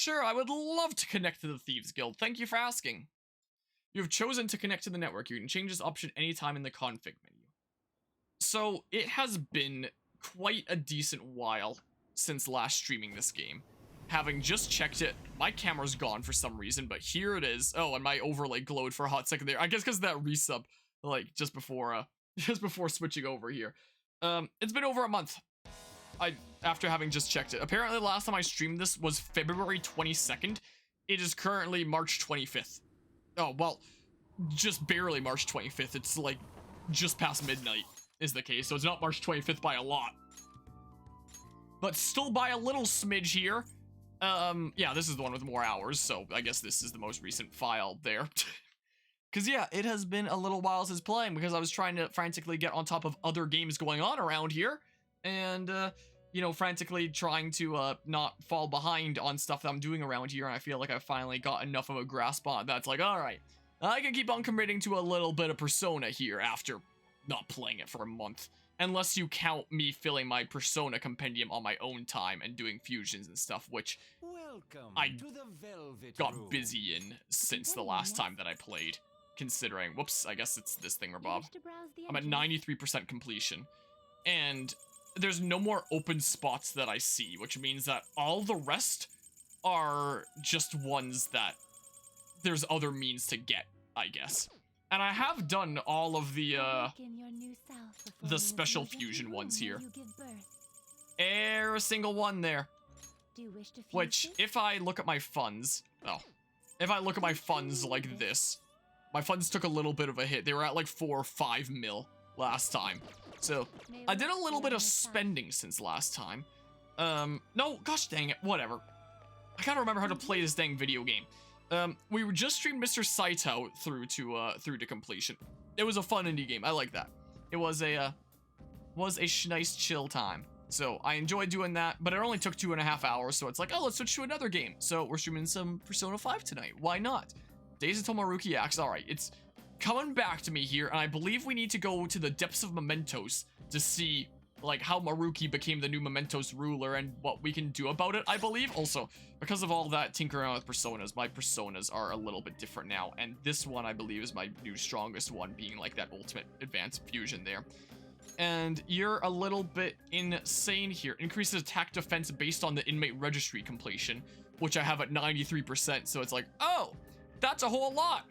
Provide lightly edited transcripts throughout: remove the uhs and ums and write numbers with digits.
Sure, I would love to connect to the Thieves Guild. Thank you for asking. You have chosen to connect to the network. You can change this option anytime in the config menu. So, it has been quite a decent while since last streaming this game. Having just checked it, my camera's gone for some reason, but here it is. Oh, and my overlay glowed for a hot second there. I guess because of that resub, like, just before switching over here. It's been over a month. After having just checked it. Apparently, the last time I streamed this was February 22nd. It is currently March 25th. Oh, well, just barely March 25th. It's like just past midnight is the case, so it's not March 25th by a lot. But still by a little smidge here. Yeah, this is the one with more hours, so I guess this is the most recent file there. Because, yeah, it has been a little while since playing because I was trying to frantically get on top of other games going on around here. And, you know, frantically trying to not fall behind on stuff that I'm doing around here, and I feel like I finally got enough of a grasp on it that's like, alright, I can keep on committing to a little bit of Persona here after not playing it for a month. Unless you count me filling my Persona compendium on my own time and doing fusions and stuff, which I got busy in since the last time that I played. Considering, whoops, I guess it's this thing, Bob. I'm at 93% completion. And there's no more open spots that I see, which means that all the rest are just ones that there's other means to get, I guess. And I have done all of the special fusion ones here. Every single one there. Which, if I look at my funds, if I look at my funds like this, my funds took a little bit of a hit. They were at like 4 or 5 mil last time. So, I did a little bit of spending since last time. No, gosh dang it, whatever. I gotta remember how to play this dang video game. We just streamed Mr. Saito through to completion. It was a fun indie game. I like that. It was a nice chill time. So I enjoyed doing that, but it only took 2.5 hours. So it's like, oh, let's switch to another game. So we're streaming some Persona 5 tonight. Why not? Days of Tomoruki X. All right, it's coming back to me here, and I believe we need to go to the depths of Mementos to see like how Maruki became the new Mementos ruler and what we can do about it, I believe. Also, because of all that tinkering around with personas, my personas are a little bit different now, and this one I believe is my new strongest one, being like that ultimate advanced fusion there. And you're a little bit insane here. Increases attack defense based on the inmate registry completion, which I have at 93%, so it's like, oh, that's a whole lot.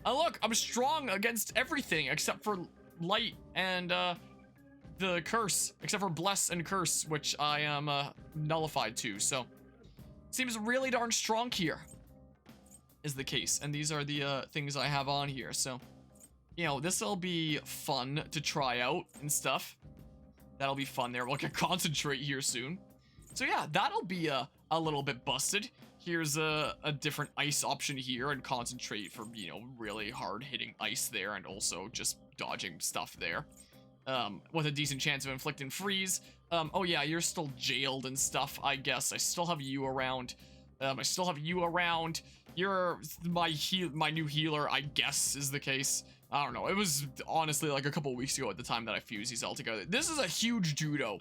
Oh look, I'm strong against everything except for light and the curse, except for bless and curse, which I am nullified to. So seems really darn strong here is the case, and these are the things I have on here. So, you know, this will be fun to try out and stuff. That'll be fun there. We'll get concentrate here soon. So yeah, that'll be a little bit busted. Here's a different ice option here, and concentrate for, you know, really hard hitting ice there, and also just dodging stuff there. With a decent chance of inflicting freeze. Oh yeah, you're still jailed and stuff, I guess. I still have you around. You're my new healer, I guess, is the case. I don't know. It was honestly like a couple weeks ago at the time that I fused these all together. This is a huge judo.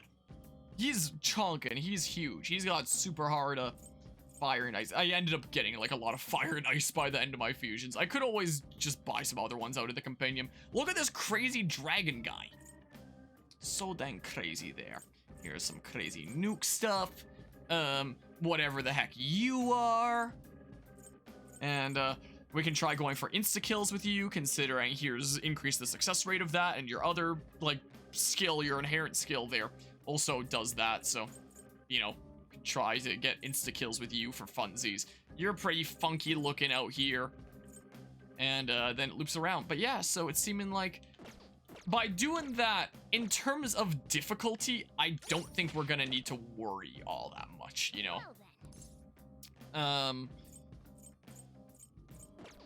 He's chunking. He's huge. He's got super hard fire and ice. I ended up getting like a lot of fire and ice by the end of my fusions. I could always just buy some other ones out of the compendium. Look at this crazy dragon guy. So dang crazy there. Here's some crazy nuke stuff. Whatever the heck you are. And we can try going for insta-kills with you, considering here's increase the success rate of that, and your other, like, skill, your inherent skill there also does that, so, you know, try to get insta-kills with you for funsies. You're pretty funky looking out here. And then it loops around. But yeah, so it's seeming like by doing that, in terms of difficulty, I don't think we're gonna need to worry all that much, you know?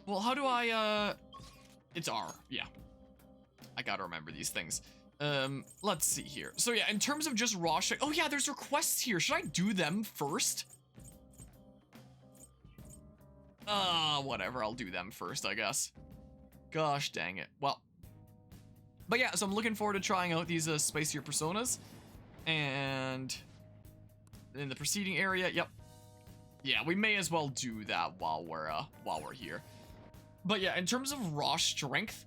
Well, how do I, it's R, yeah. I gotta remember these things. Let's see here. So yeah, in terms of just raw shit, oh yeah, there's requests here. Should I do them first? Whatever, I'll do them first, I guess. Gosh dang it. Well, but yeah, so I'm looking forward to trying out these spicier personas. And in the preceding area, yep. Yeah, we may as well do that while we're here. But yeah, in terms of raw strength,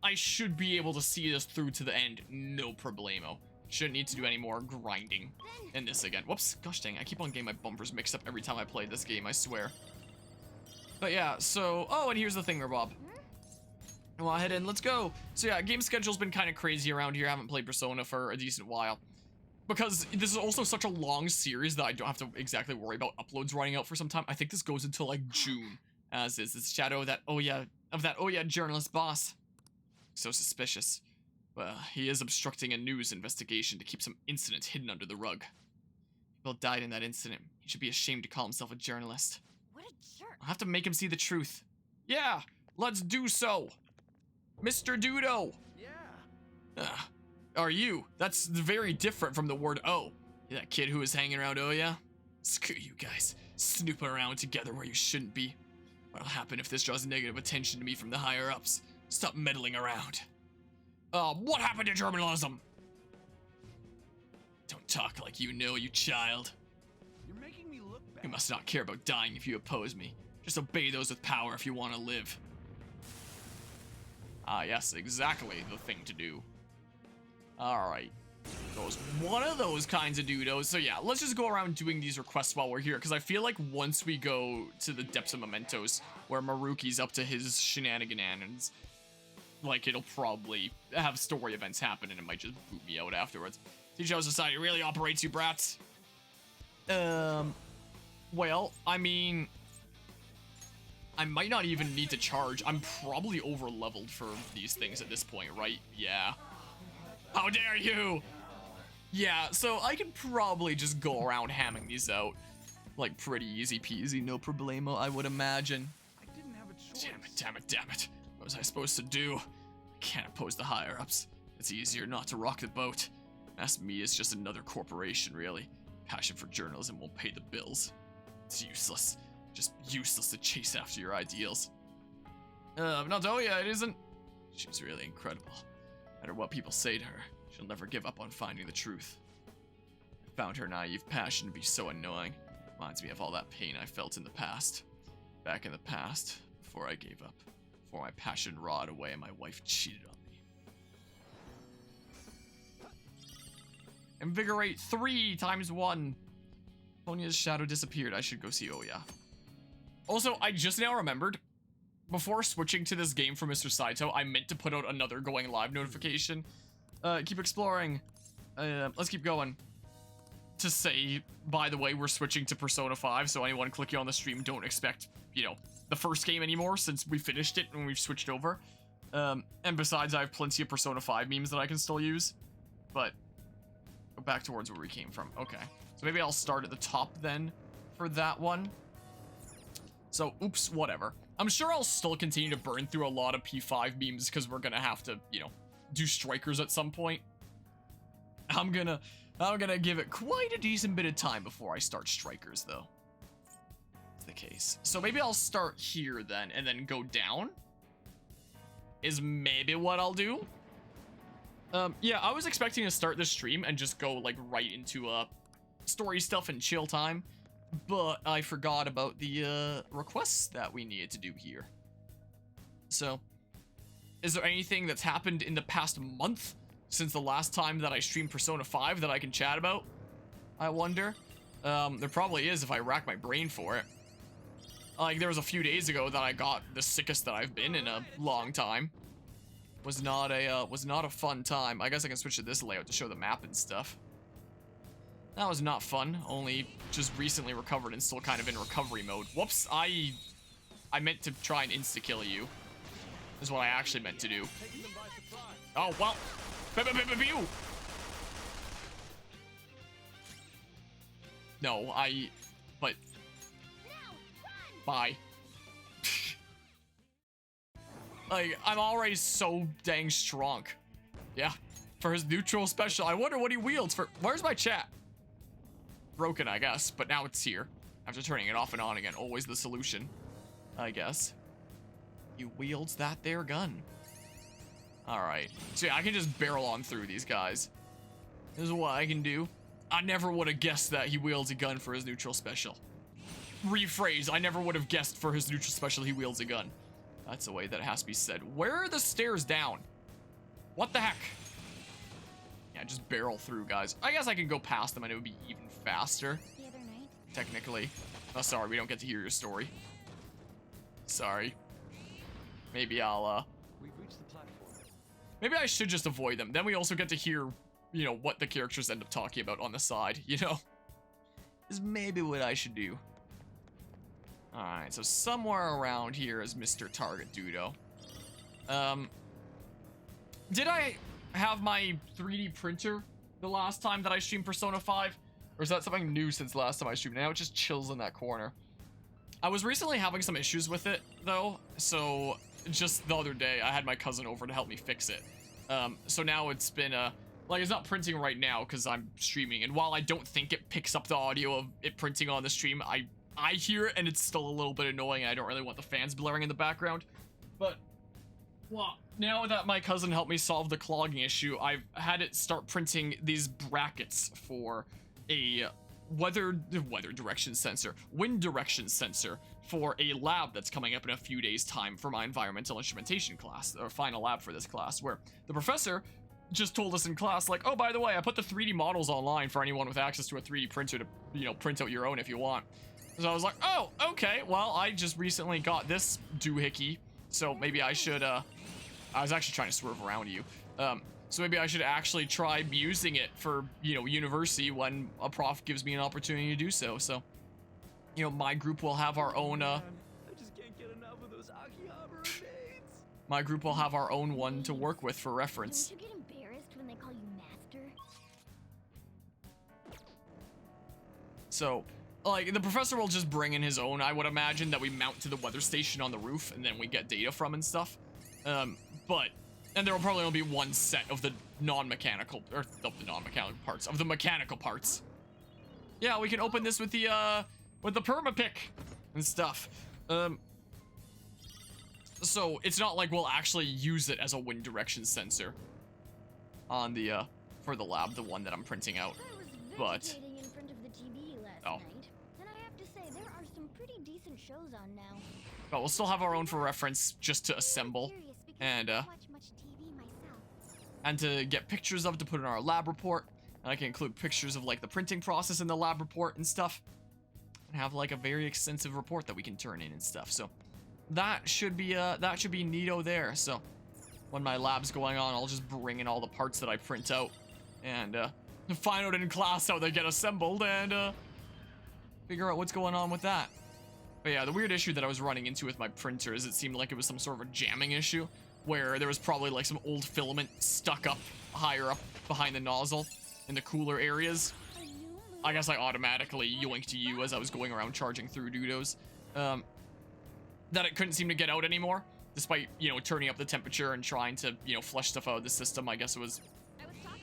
I should be able to see this through to the end, no problemo. Shouldn't need to do any more grinding in this again. Whoops, gosh dang, I keep on getting my bumpers mixed up every time I play this game, I swear. But yeah, so, oh, and here's the thing, Bob. Well, head in, let's go. So yeah, game schedule's been kind of crazy around here. I haven't played Persona for a decent while. Because this is also such a long series that I don't have to exactly worry about uploads running out for some time. I think this goes until like June, as is this shadow of that oh yeah journalist boss. So suspicious. Well, he is obstructing a news investigation to keep some incident hidden under the rug. People died in that incident. He should be ashamed to call himself a journalist. What a jerk. I'll have to make him see the truth. Yeah, let's do so. Mr. Dudo. Yeah. Are you? That's very different from the word oh. You that kid who was hanging around oh yeah? Screw you guys. Snooping around together where you shouldn't be. What'll happen if this draws negative attention to me from the higher ups? Stop meddling around. What happened to journalism? Don't talk like you know, you child. You're making me look bad. You must not care about dying if you oppose me. Just obey those with power if you want to live. Ah, yes, exactly the thing to do. Alright. One of those kinds of dudos. So yeah, let's just go around doing these requests while we're here, because I feel like once we go to the depths of Mementos, where Maruki's up to his shenanigans, like, it'll probably have story events happen, and it might just boot me out afterwards. Teach how society really operates, you brats. Well, I mean, I might not even need to charge. I'm probably over-leveled for these things at this point, right? Yeah. How dare you! Yeah, so I can probably just go around hamming these out. Like, pretty easy peasy, no problemo, I would imagine. I didn't have a choice. Damn it. What was I supposed to do? I can't oppose the higher-ups. It's easier not to rock the boat. Ask me, it's just another corporation, really. Passion for journalism won't pay the bills. It's useless. Just useless to chase after your ideals. Not Oya, it isn't. She's really incredible. No matter what people say to her, she'll never give up on finding the truth. I found her naive passion to be so annoying. Reminds me of all that pain I felt in the past. Back in the past, before I gave up. Before my passion rotted away and my wife cheated on me. Invigorate 3 times 1. Ponya's shadow disappeared. I should go see Oya. Also, I just now remembered, before switching to this game from Mr. Saito, I meant to put out another going live notification. Keep exploring. Let's keep going. To say, by the way, we're switching to Persona 5, so anyone clicking on the stream, don't expect, you know, the first game anymore, since we finished it and we've switched over. And besides, I have plenty of Persona 5 memes that I can still use. But, go back towards where we came from. Okay. So maybe I'll start at the top then for that one. So, oops, whatever. I'm sure I'll still continue to burn through a lot of P5 memes because we're gonna have to, you know, do strikers at some point. I'm gonna give it quite a decent bit of time before I start strikers, though. That's the case. So maybe I'll start here then, and then go down. Is maybe what I'll do. Yeah, I was expecting to start this stream and just go, like, right into, story stuff and chill time. But I forgot about the, requests that we needed to do here. So, is there anything that's happened in the past month since the last time that I streamed Persona 5 that I can chat about? I wonder. There probably is if I rack my brain for it. Like, there was a few days ago that I got the sickest that I've been in a long time. Was not a fun time. I guess I can switch to this layout to show the map and stuff. That was not fun, only just recently recovered and still kind of in recovery mode. Whoops, I meant to try and insta-kill you. Is what I actually meant to do. Oh, well. Pew! No, but... Bye. Like, I'm already so dang strong. Yeah, for his neutral special. I wonder what he wields for... Where's my chat? Broken, I guess, but now it's here. After turning it off and on again, always the solution, I guess. He wields that there gun. Alright, so yeah, I can just barrel on through these guys. This is what I can do. I never would have guessed that he wields a gun for his neutral special. rephrase, I never would have guessed for his neutral special he wields a gun. That's the way that it has to be said. Where are the stairs down? What the heck? Yeah, just barrel through, guys. I guess I can go past them and it would be even faster. The other night? Technically. Oh, sorry, we don't get to hear your story. Sorry. Maybe I'll, We've reached the platform. maybe I should just avoid them. Then we also get to hear, you know, what the characters end up talking about on the side, you know? Is maybe what I should do. Alright, so somewhere around here is Mr. Target Dudo. Did I have my 3D printer the last time that I streamed Persona 5? Or is that something new since last time I streamed? Now it just chills in that corner. I was recently having some issues with it, though, so just the other day I had my cousin over to help me fix it. So now it's been, like, it's not printing right now because I'm streaming, and while I don't think it picks up the audio of it printing on the stream, I hear it and it's still a little bit annoying and I don't really want the fans blaring in the background. But, well, now that my cousin helped me solve the clogging issue, I've had it start printing these brackets for a wind direction sensor for a lab that's coming up in a few days' time for my environmental instrumentation class, or final lab for this class, where the professor just told us in class, like, oh, by the way, I put the 3D models online for anyone with access to a 3D printer to, you know, print out your own if you want. So I was like, oh, okay, well, I just recently got this doohickey, so maybe I should, I was actually trying to swerve around you, so maybe I should actually try using it for, you know, university when a prof gives me an opportunity to do so. So, you know, my group will have our own, I just can't get enough of those Akihabara raids. my group will have our own one to work with for reference. Don't you get embarrassed when they call you master? So, like, the professor will just bring in his own, I would imagine, that we mount to the weather station on the roof and then we get data from and stuff. And there will probably only be one set of the non-mechanical, or of the non-mechanical parts, of the mechanical parts. Yeah, we can open this with the perma-pick and stuff. So it's not like we'll actually use it as a wind direction sensor on the, for the lab, the one that I'm printing out. But, Meditating in front of the TV last oh. night, and I have to say there are some pretty decent shows on now. But we'll still have our own for reference, just to assemble, Curious because and, I don't watch much TV myself. and to get pictures of to put in our lab report. And I can include pictures of, like, the printing process in the lab report and stuff. And have, like, a very extensive report that we can turn in and stuff. So that should be neato there. So when my lab's going on, I'll just bring in all the parts that I print out and find out in class how they get assembled and figure out what's going on with that. But yeah, the weird issue that I was running into with my printer is it seemed like it was some sort of a jamming issue where there was probably like some old filament stuck up higher up behind the nozzle in the cooler areas. I guess I automatically yoinked to you as I was going around charging through Dudos. That it couldn't seem to get out anymore, despite, you know, turning up the temperature and trying to, you know, flush stuff out of the system. I guess it was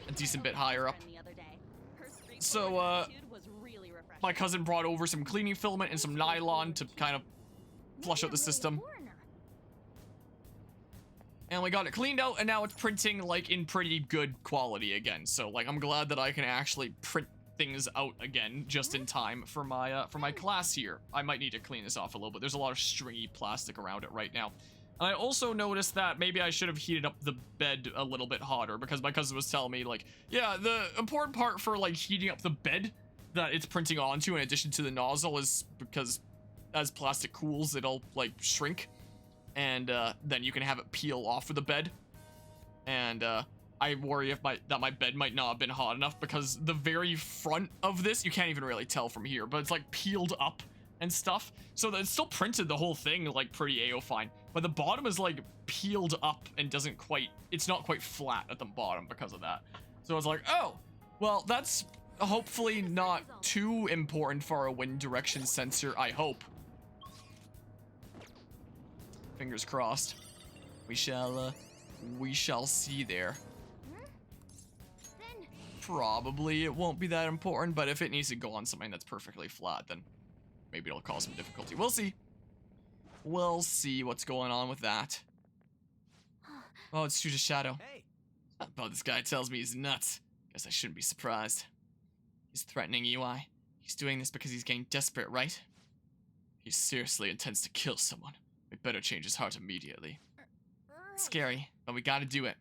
a decent bit higher up. So, my cousin brought over some cleaning filament and some nylon to kind of flush out the system. And we got it cleaned out, and now it's printing, like, in pretty good quality again. So, like, I'm glad that I can actually print things out again just in time for my class here. I might need to clean this off a little bit. There's a lot of stringy plastic around it right now. And I also noticed that maybe I should have heated up the bed a little bit hotter, because my cousin was telling me, like, yeah, the important part for, like, heating up the bed that it's printing onto in addition to the nozzle is because as plastic cools, it'll, like, shrink. And then you can have it peel off of the bed. And I worry that my bed might not have been hot enough, because the very front of this, you can't even really tell from here, but it's like peeled up and stuff. So that it's still printed the whole thing like pretty fine. But the bottom is like peeled up and it's not quite flat at the bottom because of that. So I was like, oh, well, that's hopefully not too important for a wind direction sensor, I hope. Fingers crossed. We shall see there. Probably it won't be that important, but if it needs to go on something that's perfectly flat, then maybe it'll cause some difficulty. We'll see. We'll see what's going on with that. Oh, it's Stu's Shadow. Hey. Oh, this guy tells me he's nuts. Guess I shouldn't be surprised. He's threatening UI. He's doing this because he's getting desperate, right? He seriously intends to kill someone. We better change his heart immediately. Right. Scary, but we gotta do it.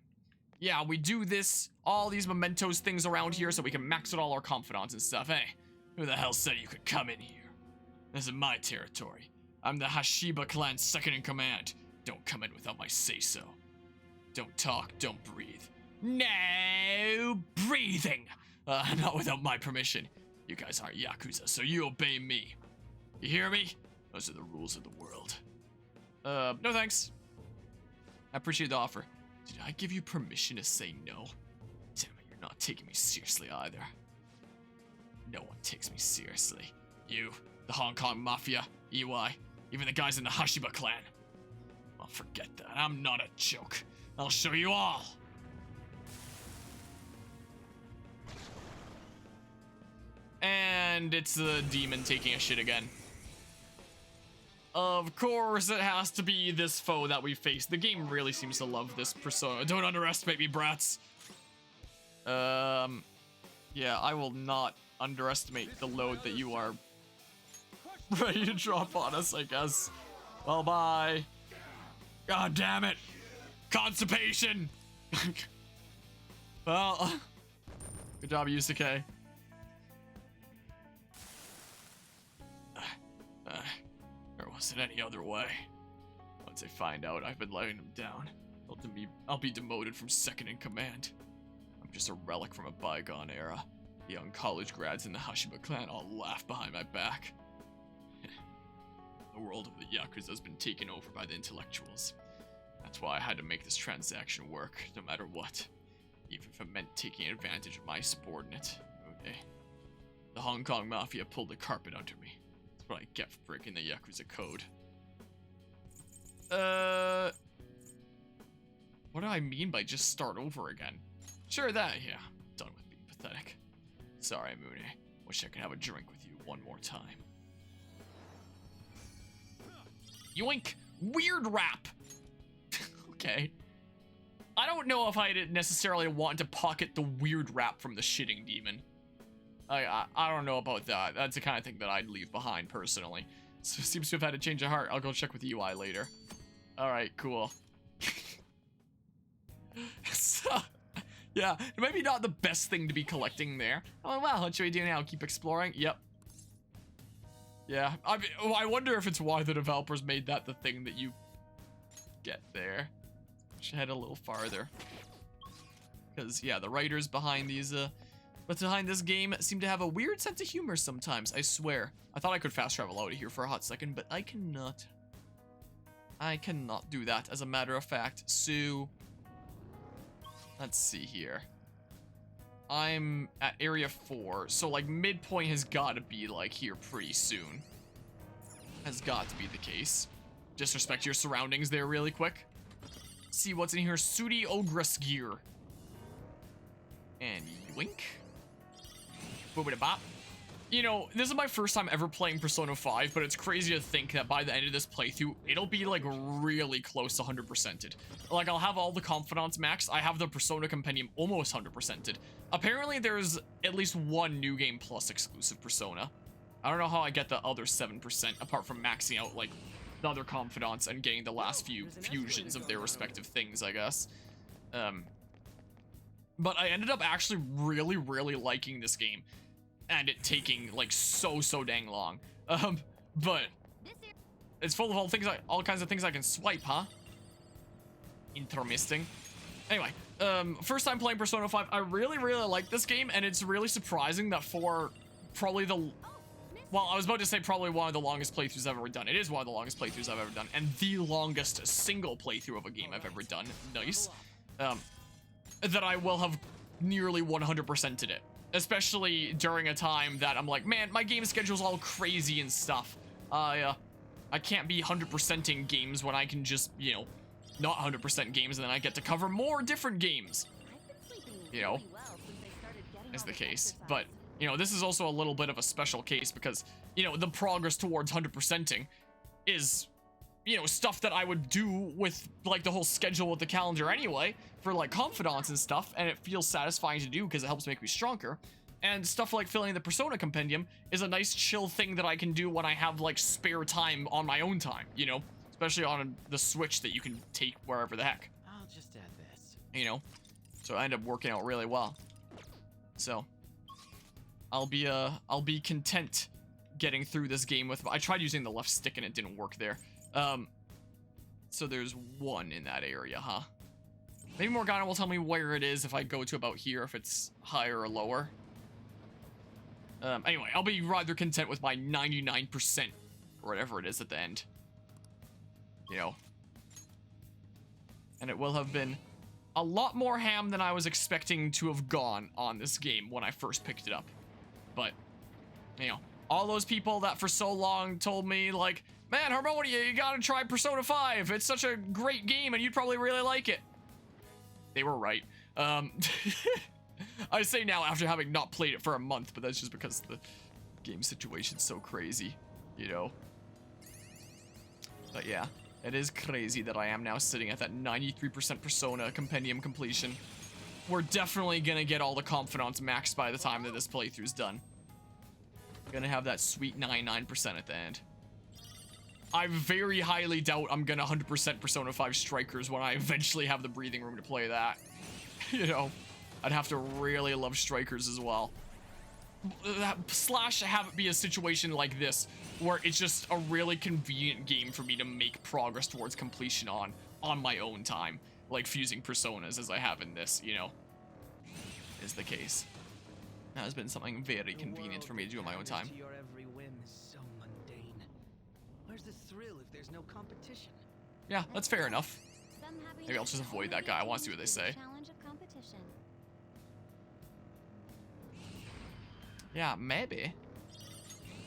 Yeah, we do this, all these mementos things around here so we can max out all our confidants and stuff. Hey, who the hell said you could come in here? This is my territory. I'm the Hashiba clan's second in command. Don't come in without my say-so. Don't talk, don't breathe. No breathing! Not without my permission. You guys aren't Yakuza, so you obey me. You hear me? Those are the rules of the world. No thanks. I appreciate the offer. Did I give you permission to say no? Damn it, you're not taking me seriously either. No one takes me seriously. You, the Hong Kong Mafia, EY, even the guys in the Hashiba clan. Well, forget that. I'm not a joke. I'll show you all. And it's the demon taking a shit again. Of course, it has to be this foe that we face. The game really seems to love this persona. Don't underestimate me, brats. Yeah, I will not underestimate the load that you are ready to drop on us, I guess. Well, bye. God damn it. Constipation. Well, good job, Yusuke. There wasn't any other way. Once I find out I've been letting them down, I'll be demoted from second in command. I'm just a relic from a bygone era. The young college grads in the Hashiba clan all laugh behind my back. The world of the Yakuza has been taken over by the intellectuals. That's why I had to make this transaction work, no matter what. Even if it meant taking advantage of my subordinate. Okay. The Hong Kong Mafia pulled the carpet under me. That's what I get for breaking the Yakuza code. What do I mean by just start over again? Sure that, yeah. Done with being pathetic. Sorry, Mune. Wish I could have a drink with you one more time. Yoink! Weird rap! Okay. I don't know if I necessarily want to pocket the weird rap from the shitting demon. I don't know about that. That's the kind of thing that I'd leave behind, personally. So seems to have had a change of heart. I'll go check with the UI later. Alright, cool. So, yeah, maybe not the best thing to be collecting there. Oh, well, what should we do now? Keep exploring? Yep. Yeah, I wonder if it's why the developers made that the thing that you get there. Should head a little farther. Because, yeah, the writers behind these, behind this game seem to have a weird sense of humor sometimes, I swear. I thought I could fast travel out of here for a hot second, but I cannot. I cannot do that, as a matter of fact. So, let's see here. I'm at area 4, so like midpoint has got to be like here pretty soon. Has got to be the case. Disrespect your surroundings there really quick. See what's in here. Sooty Ogress gear. And yoink. Boobity-bop. You know, this is my first time ever playing Persona 5, but it's crazy to think that by the end of this playthrough, it'll be like really close to 100%ed. Like, I'll have all the confidants maxed. I have the Persona Compendium almost 100%ed. Apparently, there's at least one New Game Plus exclusive Persona. I don't know how I get the other 7%, apart from maxing out, like, the other confidants and getting the last few fusions of their respective things, I guess. But I ended up actually really liking this game. And it taking, like, so dang long. But it's full of all kinds of things I can swipe, huh? Interesting. Anyway, first time playing Persona 5, I really like this game, and it's really surprising that for probably well, I was about to say probably one of the longest playthroughs I've ever done. It is one of the longest playthroughs I've ever done, and the longest single playthrough of a game I've ever done. Nice. That I will have nearly 100%ed it. Especially during a time that I'm like, man, my game schedule's all crazy and stuff. I can't be 100%ing games when I can just, you know, not 100% games, and then I get to cover more different games. You know, is the case. But, you know, this is also a little bit of a special case because, you know, the progress towards 100%ing is, you know, stuff that I would do with, like, the whole schedule with the calendar anyway, for, like, confidants and stuff, and it feels satisfying to do because it helps make me stronger. And stuff like filling the Persona compendium is a nice chill thing that I can do when I have like spare time on my own time, you know? Especially on the Switch that you can take wherever the heck. I'll just add this. You know? So I end up working out really well. So I'll be content getting through this game with, I tried using the left stick and it didn't work there. So there's one in that area, huh? Maybe Morgana will tell me where it is if I go to about here, if it's higher or lower. Anyway, I'll be rather content with my 99% or whatever it is at the end. You know. And it will have been a lot more ham than I was expecting to have gone on this game when I first picked it up. But, you know, all those people that for so long told me, like, man, Harmonia, you gotta try Persona 5. It's such a great game and you'd probably really like it. They were right. I say now after having not played it for a month, but that's just because the game situation's so crazy, you know. But yeah, it is crazy that I am now sitting at that 93% Persona compendium completion. We're definitely gonna get all the confidants maxed by the time that this playthrough's done. Gonna have that sweet 99% at the end. I very highly doubt I'm gonna 100% Persona 5 Strikers when I eventually have the breathing room to play that. You know, I'd have to really love Strikers as well. Slash have it be a situation like this, where it's just a really convenient game for me to make progress towards completion on my own time. Like fusing Personas as I have in this, you know, is the case. That has been something very convenient for me to do on my own time. Your every whim is so mundane. Where's the thrill if there's no competition? Yeah, that's fair enough. Some happiness Maybe I'll just avoid that guy. I want to see what they say. Challenge of competition. Yeah, maybe.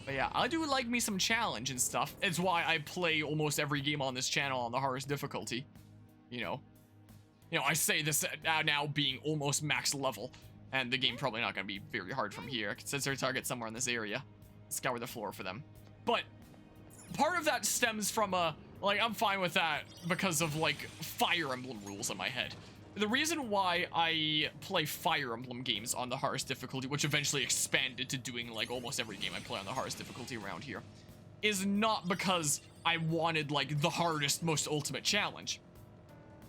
But yeah, I do like me some challenge and stuff. It's why I play almost every game on this channel on the hardest difficulty. You know, I say this now being almost max level, and the game probably not going to be very hard from here. It says their target somewhere in this area. Scour the floor for them. But part of that stems from like, I'm fine with that because of like Fire Emblem rules in my head. The reason why I play Fire Emblem games on the hardest difficulty, which eventually expanded to doing like almost every game I play on the hardest difficulty around here, is not because I wanted like the hardest, most ultimate challenge,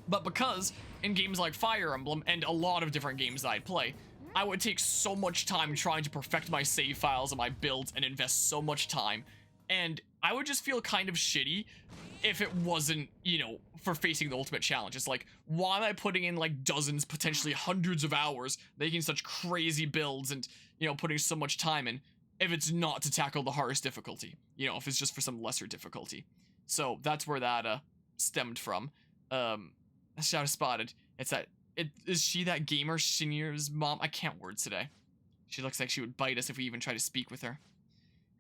but because in games like Fire Emblem and a lot of different games that I play, I would take so much time trying to perfect my save files and my builds and invest so much time, and I would just feel kind of shitty if it wasn't, you know, for facing the ultimate challenge. It's like, why am I putting in like dozens, potentially hundreds of hours, making such crazy builds and, you know, putting so much time in, if it's not to tackle the hardest difficulty, you know, if it's just for some lesser difficulty. So that's where that stemmed from. Shadow spotted. It's that, is she that gamer Shinir's mom? I can't words today. She looks like she would bite us if we even try to speak with her.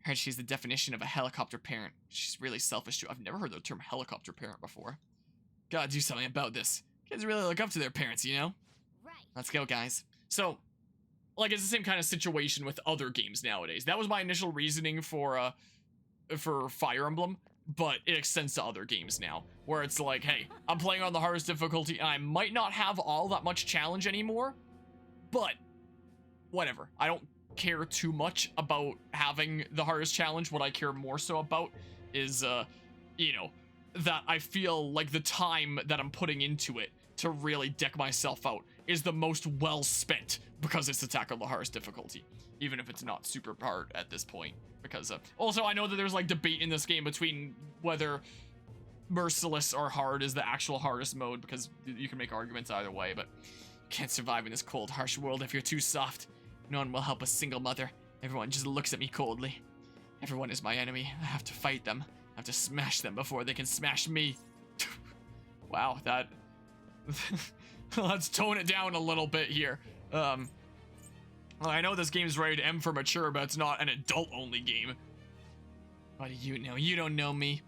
Heard she's the definition of a helicopter parent. She's really selfish too. I've never heard the term helicopter parent before. Gotta do something about this. Kids really look up to their parents, you know? Right. Let's go, guys. So, like, it's the same kind of situation with other games nowadays. That was my initial reasoning for Fire Emblem, but it extends to other games now, where it's like, hey, I'm playing on the hardest difficulty, and I might not have all that much challenge anymore, but whatever. I don't care too much about having the hardest challenge. What I care more so about is, you know, that I feel like the time that I'm putting into it to really deck myself out is the most well spent because it's to tackle the hardest difficulty, even if it's not super hard at this point. Because also I know that there's like debate in this game between whether Merciless or hard is the actual hardest mode, because you can make arguments either way, but you can't survive in this cold, harsh world if you're too soft. No one will help a single mother. Everyone just looks at me coldly. Everyone is my enemy. I have to fight them. I have to smash them before they can smash me. Wow, that... Let's tone it down a little bit here. Well, I know this game's rated M for mature, but it's not an adult-only game. What do you know? You don't know me.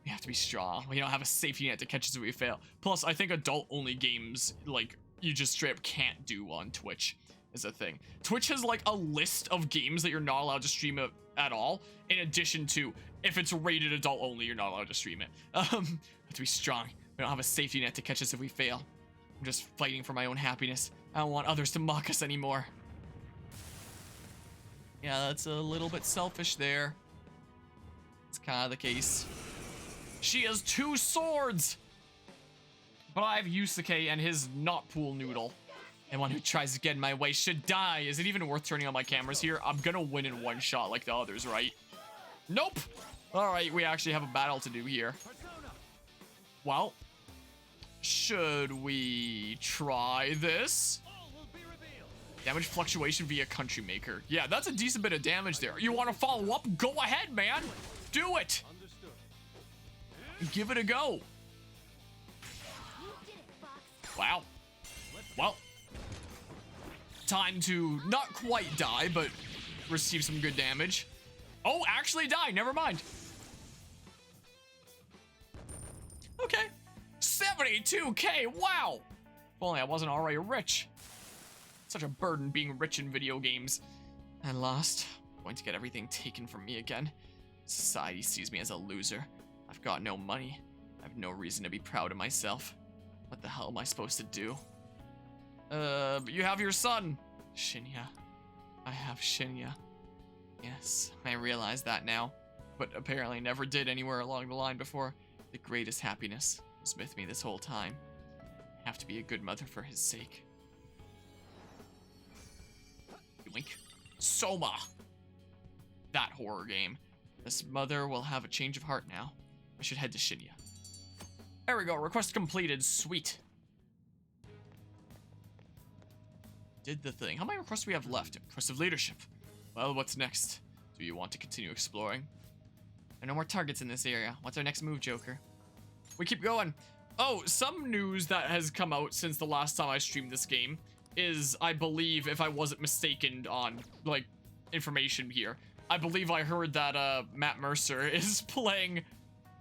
We have to be strong. We don't have a safety net to catch us if we fail. Plus, I think adult-only games, like, you just straight up can't do on Twitch. Is a thing. Twitch has like a list of games that you're not allowed to stream it at all, in addition to if it's rated adult only, you're not allowed to stream it. Have to be strong. We don't have a safety net to catch us if we fail. I'm just fighting for my own happiness. I don't want others to mock us anymore. Yeah, that's a little bit selfish there. It's kind of the case. She has 2 swords! But I have Yusuke and his not pool noodle. Anyone who tries to get in my way should die. Is it even worth turning on my cameras here? I'm gonna win in one shot like the others, right? Nope! Alright, we actually have a battle to do here. Well, should we try this? Damage fluctuation via country maker. Yeah, that's a decent bit of damage there. You want to follow up? Go ahead, man. Do it. Give it a go. Wow. Well, time to not quite die, but receive some good damage. Oh, actually die. Never mind. Okay. 72k. Wow. If only I wasn't already rich. Such a burden being rich in video games. At last, I'm going to get everything taken from me again. Society sees me as a loser. I've got no money. I have no reason to be proud of myself. What the hell am I supposed to do? You have your son, Shinya. I have Shinya. Yes, I realize that now, but apparently never did anywhere along the line before. The greatest happiness was with me this whole time. I have to be a good mother for his sake. Wink. Soma. That horror game. This mother will have a change of heart now. I should head to Shinya. There we go. Request completed. Sweet. Did the thing. How many requests do we have left? Impressive leadership. Well, what's next? Do you want to continue exploring? There are no more targets in this area. What's our next move, Joker? We keep going. Oh, some news that has come out since the last time I streamed this game is, I believe, if I wasn't mistaken on, like, information here, I believe I heard that, Matt Mercer is playing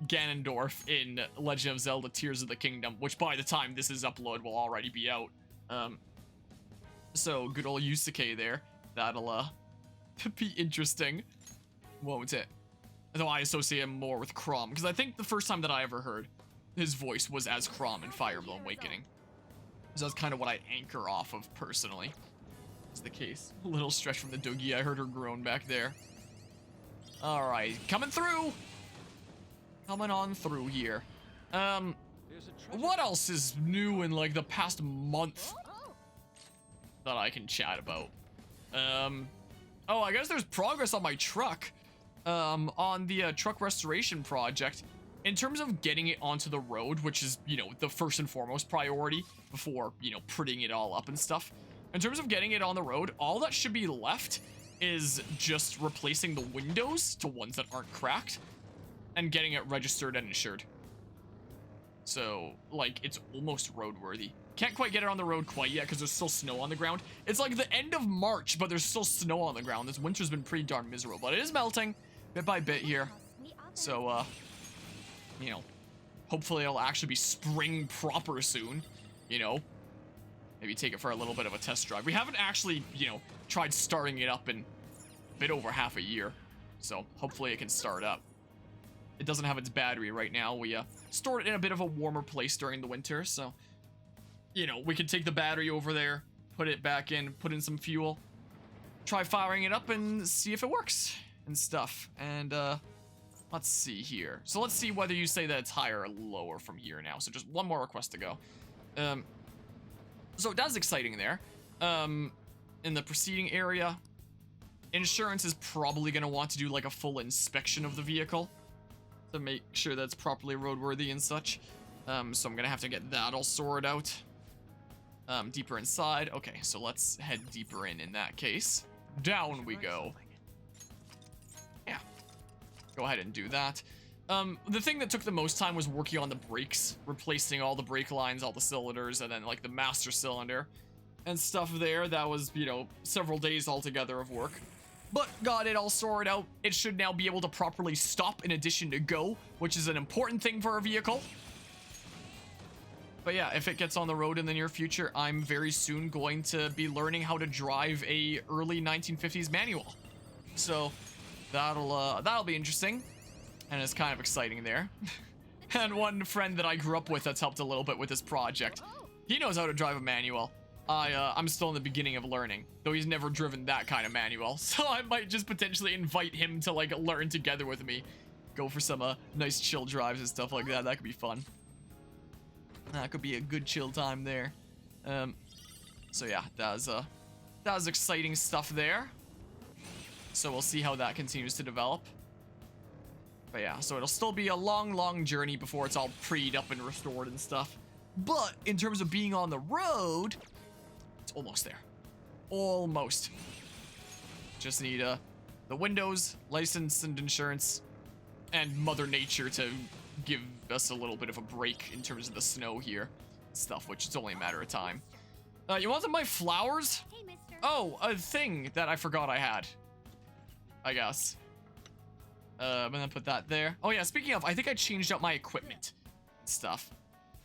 Ganondorf in Legend of Zelda Tears of the Kingdom, which by the time this is uploaded will already be out. So, good old Yusuke there. That'll, be interesting, won't it? Though I associate him more with Chrom, because I think the first time that I ever heard his voice was as Chrom in Fire Emblem Awakening. So that's kind of what I anchor off of personally. Is the case. A little stretch from the Doogie. I heard her groan back there. Alright, coming through! Coming on through here. What else is new in like the past month that I can chat about? Oh, I guess there's progress on my truck. On the truck restoration project. In terms of getting it onto the road, which is, you know, the first and foremost priority before, you know, prettying it all up and stuff. In terms of getting it on the road, all that should be left is just replacing the windows to ones that aren't cracked and getting it registered and insured. So, like, it's almost roadworthy. Can't quite get it on the road quite yet because there's still snow on the ground. It's like the end of March, but there's still snow on the ground. This winter's been pretty darn miserable, but it is melting bit by bit here. So, you know, hopefully it'll actually be spring proper soon, you know. Maybe take it for a little bit of a test drive. We haven't actually, you know, tried starting it up in a bit over half a year. So hopefully it can start up. It doesn't have its battery right now. We stored it in a bit of a warmer place during the winter. So, you know, we could take the battery over there, put it back in, put in some fuel, try firing it up and see if it works and stuff. And let's see here. So let's see whether you say that it's higher or lower from here now. So just one more request to go. So that's exciting there. In the preceding area, insurance is probably going to want to do like a full inspection of the vehicle to make sure that's properly roadworthy and such. So I'm going to have to get that all sorted out. Deeper inside. Okay, so let's head deeper in that case. Down we go. Yeah. Go ahead and do that. The thing that took the most time was working on the brakes, replacing all the brake lines, all the cylinders, and then like the master cylinder and stuff there. That was, you know, several days altogether of work, but got it all sorted out. It should now be able to properly stop in addition to go, which is an important thing for a vehicle. But yeah, if it gets on the road in the near future, I'm very soon going to be learning how to drive a early 1950s manual. So that'll be interesting. And it's kind of exciting there. And one friend that I grew up with that's helped a little bit with this project. He knows how to drive a manual. I'm still in the beginning of learning, though he's never driven that kind of manual. So I might just potentially invite him to like learn together with me. Go for some nice chill drives and stuff like that. That could be fun. That could be a good chill time there. So yeah, that was exciting stuff there. So we'll see how that continues to develop. But yeah, so it'll still be a long journey before it's all preed up and restored and stuff. But in terms of being on the road, it's almost there. Almost. Just need the windows, license and insurance, and Mother Nature to give us a little bit of a break in terms of the snow here. Stuff, which it's only a matter of time. You wanted my flowers? Hey, mister. Oh, a thing that I forgot I had. I guess. I'm gonna put that there. Oh yeah, speaking of, I think I changed out my equipment stuff.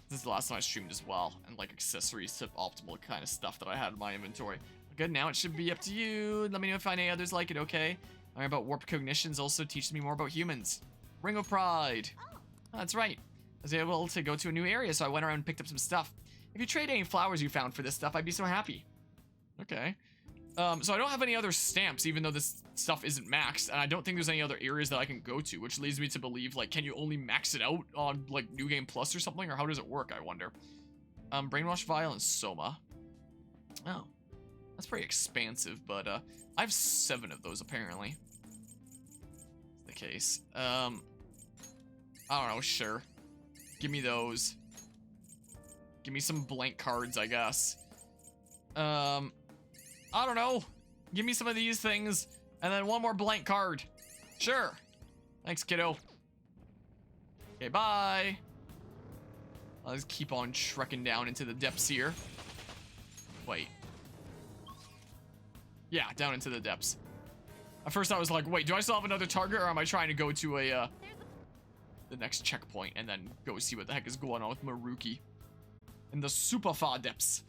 This is the last time I streamed as well, and like accessories to optimal kind of stuff that I had in my inventory. Good, now it should be up to you. Let me know if any others like it, okay? Learning about warped cognitions also teaches me more about humans. Ring of Pride. Oh. That's right. I was able to go to a new area, so I went around and picked up some stuff. If you trade any flowers you found for this stuff, I'd be so happy. Okay. So I don't have any other stamps, even though this stuff isn't maxed, and I don't think there's any other areas that I can go to, which leads me to believe, like, can you only max it out on, like, New Game Plus or something, or how does it work, I wonder? Brainwash Vial and Soma. Oh. That's pretty expansive, but, I have 7 of those, apparently. That's the case. I don't know, sure. Give me those. Give me some blank cards, I guess. I don't know. Give me some of these things, and then one more blank card. Sure. Thanks, kiddo. Okay, bye. I'll just keep on trekking down into the depths here. Wait. Yeah, down into the depths. At first I was like, wait, do I still have another target, or am I trying to go to the next checkpoint and then go see what the heck is going on with Maruki in the super far depths?